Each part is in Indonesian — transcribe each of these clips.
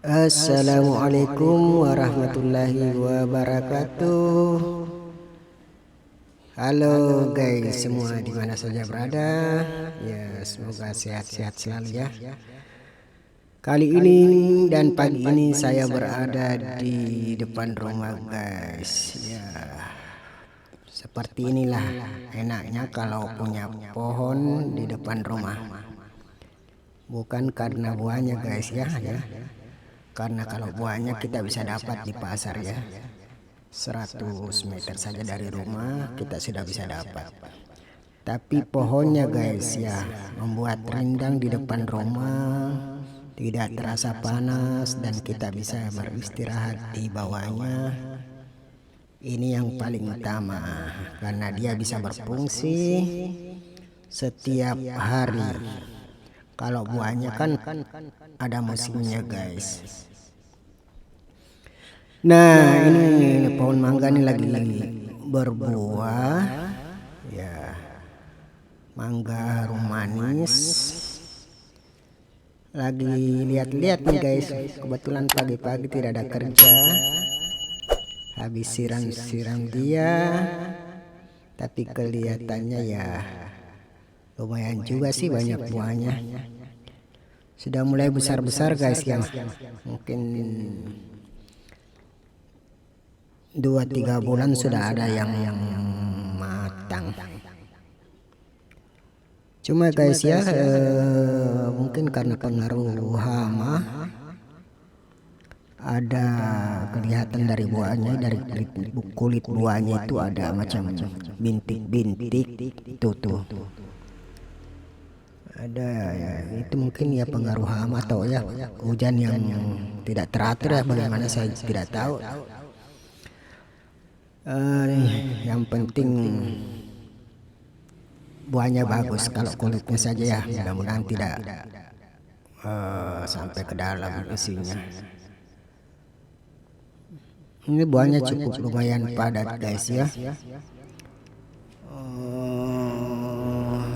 Assalamualaikum warahmatullahi wabarakatuh. Halo guys, semua di mana saja berada. Ya, semoga sehat-sehat selalu ya. Kali ini dan pagi ini saya berada di depan rumah guys. Ya, seperti inilah enaknya kalau punya pohon di depan rumah. Bukan karena buahnya guys ya. Karena kalau buahnya kita bisa dapat di pasar ya. 100 meter saja dari rumah kita sudah bisa dapat. Tapi pohonnya guys ya, membuat rindang di depan rumah, tidak terasa panas dan kita bisa beristirahat di bawahnya. Ini yang paling utama karena dia bisa berfungsi setiap hari. Kalau buahnya kan ada musimnya guys. Nah, ini pohon mangga ini lagi berbuah. Ya. Mangga harum manis. Lagi lihat-lihat nih guys. Kebetulan pagi-pagi tidak ada kerja. Habis siram-siram dia. Tapi kelihatannya ya lumayan juga sih banyak buahnya. Sudah mulai besar-besar guys ya. Mungkin 2-3 bulan sudah ada yang matang. Cuma guys ya, mungkin karena pengaruh hama, ada kelihatan dari buahnya, dari kulit buahnya itu ada macam bintik-bintik tuh. Ada ya, itu mungkin ya pengaruh hama atau ya hujan yang tidak teratur ya, bagaimana saya tidak tahu. Yang penting buahnya bagus. Kalau kulitnya saja ya mudah-mudahan tidak sampai ke dalam isinya. Ini buahnya cukup lumayan padat guys ya.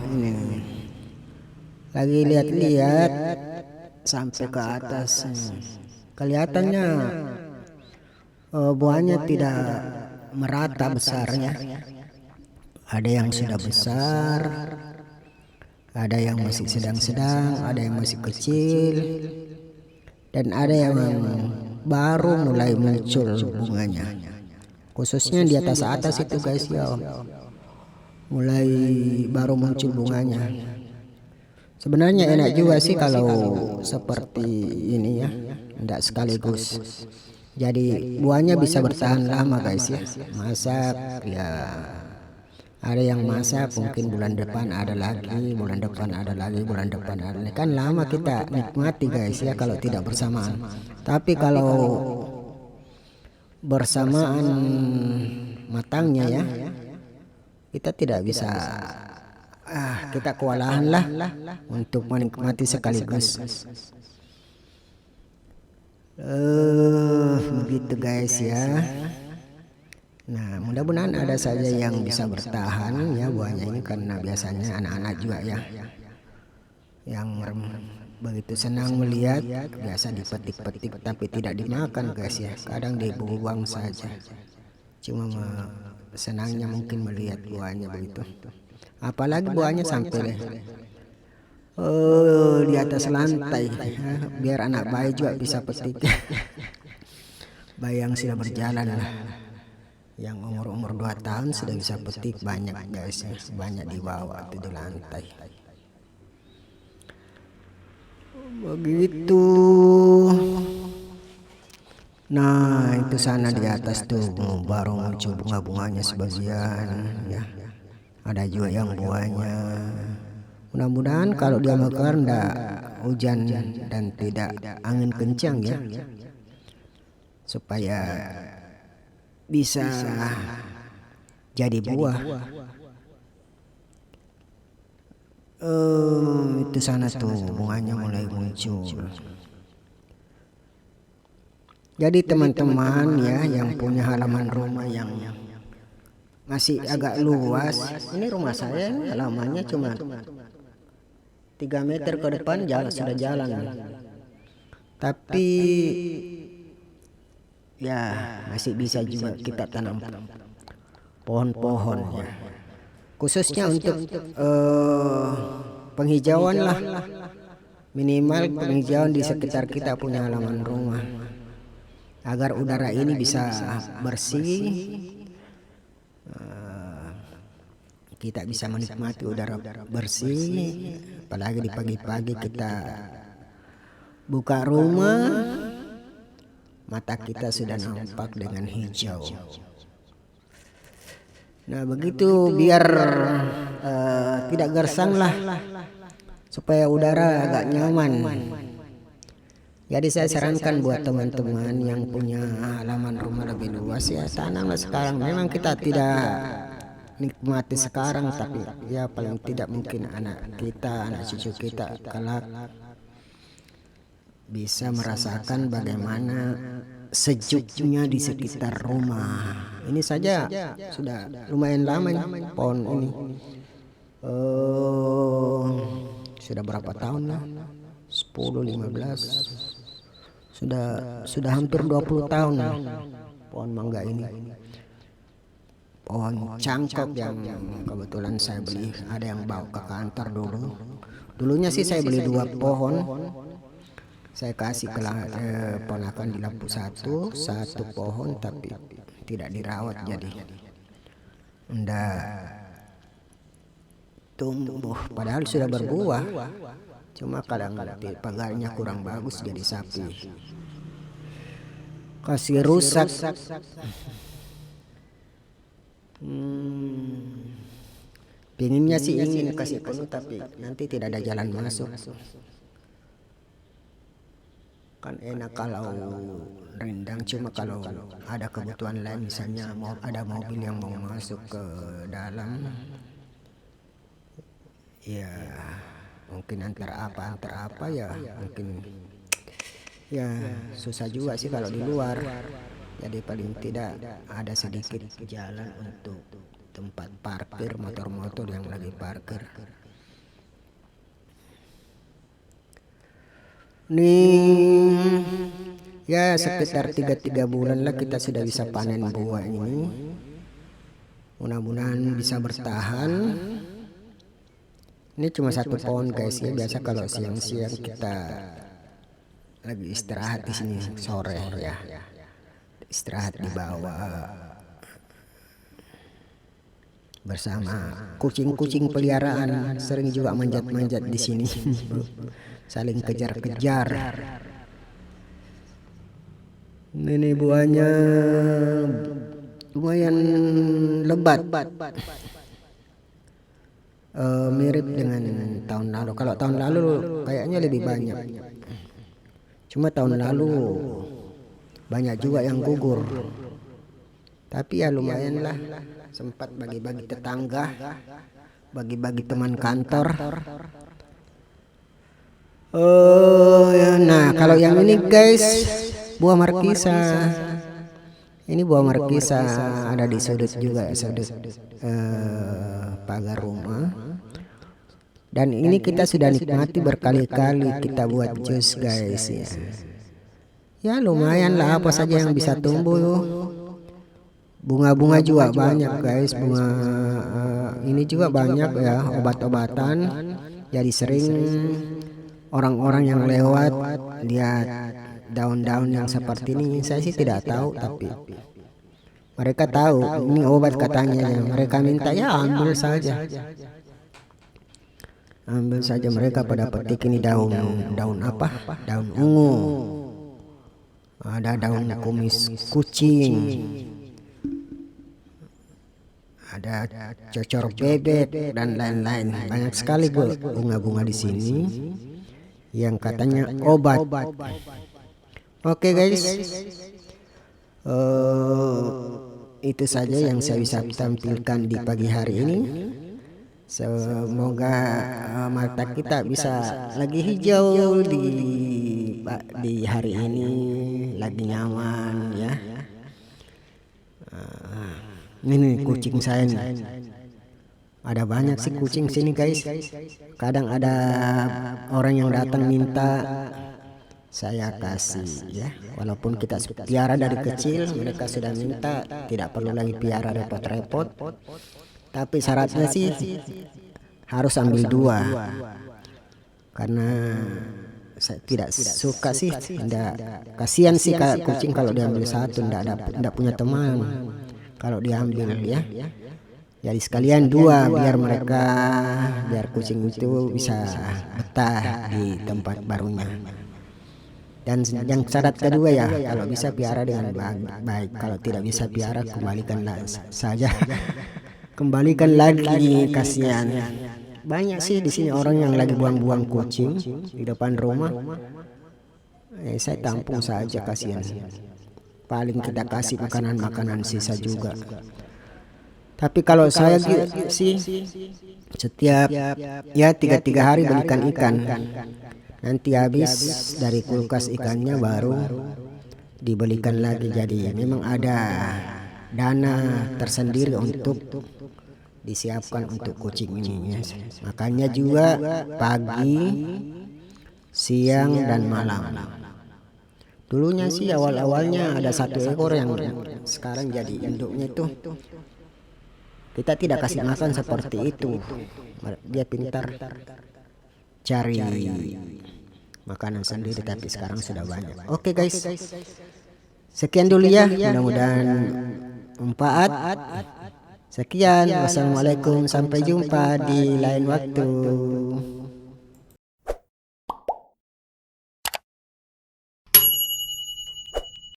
Ini lagi lihat-lihat sampai ke atas. Kelihatannya buahnya tidak merata besarnya. Ada yang sudah besar, ada yang masih sedang-sedang, ada yang masih kecil, dan ada yang baru mulai muncul bunganya. Khususnya di atas itu guys ya, mulai baru muncul bunganya. Sebenarnya enak juga sih kalau seperti ini ya, tidak sekaligus. Jadi buahnya bisa bertahan lama guys ya. Masak ya, ada yang masak mungkin bulan depan ada lagi, bulan depan ada lagi, bulan depan ada lagi. Kan lama kita nikmati guys ya kalau tidak bersamaan. Tapi kalau bersamaan matangnya ya, kita tidak bisa, kita kewalahan lah untuk menikmati sekaligus. Begitu guys ya. Nah, mudah-mudahan ada saja yang bisa bertahan ya buahnya ini, karena biasanya anak-anak juga ya yang begitu senang melihat, biasa dipetik-petik tapi tidak dimakan guys ya, kadang dibuang saja. Cuma senangnya mungkin melihat buahnya begitu. Apalagi buahnya sampai di atas lantai, biar anak bayi juga bisa petik. Bayi yang sudah berjalan lah, yang umur 2 tahun sudah bisa petik banyak guys ya, banyak di bawah atau di lantai. Begitu. Nah, itu sana di atas tuh baru muncul bunga-bunganya sebagian ya. Ada juga yang buahnya. Mudah-mudahan kalau dia mekar ndak hujan dan tidak angin kencang ya, supaya bisa jadi buah. Itu sana tuh bunganya mulai muncul. Jadi teman-teman ya yang punya halaman rumah yang masih agak luas, ini rumah saya ini halamannya cuma 3 meter ke depan sudah jalan. Tapi ya masih bisa juga kita tanam pohon-pohon ya. Khususnya untuk penghijauan lah. Minimal penghijauan di sekitar kita punya halaman rumah. Agar udara ini bisa bersih. Kita bisa menikmati udara bersih. Apalagi di pagi-pagi kita buka rumah, mata kita sudah nampak dengan hijau. Nah begitu biar tidak gersang lah, supaya udara agak nyaman. Jadi saya sarankan buat teman-teman yang punya halaman rumah lebih luas ya tanamlah sekarang. Memang kita tidak nikmati sekarang, tapi ya paling tidak mungkin anak kita, anak cucu kita kelak bisa merasakan bagaimana sejuknya di sekitar rumah. Ini saja sudah lumayan lama pohon ini. Sudah berapa tahun lah? 10, 15. Sudah hampir 20 tahun pohon mangga ini. Pohon cangkok yang kebetulan saya beli, ada yang bawa ke kantor dulu. Dulunya sih saya beli 2 pohon. Saya kasih ke ponakan di lampu satu pohon, tapi tidak dirawat jadi enggak tumbuh. Padahal sudah berbuah, cuma kadang pagarnya kurang bagus jadi sapi kasih rusak. Pinginnya sih ingin kasih penuh, tapi nanti tidak ada jalan masuk. Kan enak kalau rendang, cuma kalau ada kebutuhan lain, misalnya ada mobil yang mau masuk ke dalam, ya mungkin antar apa ya mungkin ya susah juga sih kalau di luar. Jadi paling tidak ada sedikit jalan untuk tempat parkir motor-motor yang lagi parkir. Nih ya sekitar 3 bulan lah kita sudah bisa panen buah ini. Mudah-mudahan bisa bertahan. Ini cuma 1 pohon guys ya. Biasa kalau siang-siang kita lagi istirahat di sini sore ya. Istirahat di bawah bersama kucing-kucing peliharaan, sering juga manjat-manjat di sini. Saling kejar-kejar. Ini buahnya lumayan lebat. Mirip dengan tahun lalu. Kalau tahun lalu kayaknya lebih banyak. Cuma tahun lalu banyak juga yang gugur. Tapi ya lumayan lah. Sempat bagi-bagi tetangga, bagi-bagi teman kantor. Nah kalau yang ini guys, buah markisa. Ini buah markisa ada di sudut juga, sudut pagar rumah. Dan ini kita sudah nikmati berkali-kali kita buat jus guys ya. Ya lumayan lah, apa saja yang bisa tumbuh. Bunga-bunga juga banyak guys. Bunga ini juga banyak ya, obat-obatan. Jadi sering orang-orang yang lewat lihat daun-daun yang seperti ini. Saya sih tidak tahu, tapi mereka tahu ini obat katanya. Mereka minta ya ambil saja. Ambil saja, mereka pada petik ini daun apa? Daun ungu. Ada daun kumis kucing, ada cocor bebek dan lain-lain. Banyak sekali bunga-bunga di sini yang katanya obat. Oke guys, itu saja yang saya bisa tampilkan di pagi hari ini. Semoga mata kita bisa lagi hijau di hari ini, lagi nyaman ya. Ini kucing saya nih. Ada banyak sih kucing sini guys. Kadang ada orang yang datang minta saya kasih ya. Walaupun kita piara dari kecil, mereka sudah minta tidak perlu lagi piara repot-repot. Tapi syaratnya sih harus ambil 2, karena saya tidak suka sih, tidak, kasihan sih kucing kalau diambil 1, tidak punya teman kalau diambil ya. Jadi sekalian 2 biar kucing itu bisa betah di tempat barunya. Dan yang syarat kedua ya, kalau bisa piara dengan baik. Kalau tidak bisa piara, kembalikanlah saja. Kembalikan lagi, kasihan. Banyak sih di sini orang yang lagi buang-buang kucing di depan rumah. Saya tampung saja, kasihan. Paling kita kasih makanan sisa juga. Tapi kalau saya sih setiap ya 3 hari belikan ikan. Nanti habis dari kulkas ikannya baru dibelikan lagi. Jadi memang ada dana tersendiri untuk disiapkan untuk kucing ini ya. Makanya juga pagi, siang dan malam. Dulunya sih awal-awalnya ada 1 ekor yang sekarang jadi induknya itu. Kita tidak kasih makan seperti itu. Dia pintar cari makanan sendiri, tapi sekarang sudah banyak. Oke guys, sekian dulu ya, mudah-mudahan manfaat. Sekian, wassalamualaikum, sampai jumpa di lain waktu.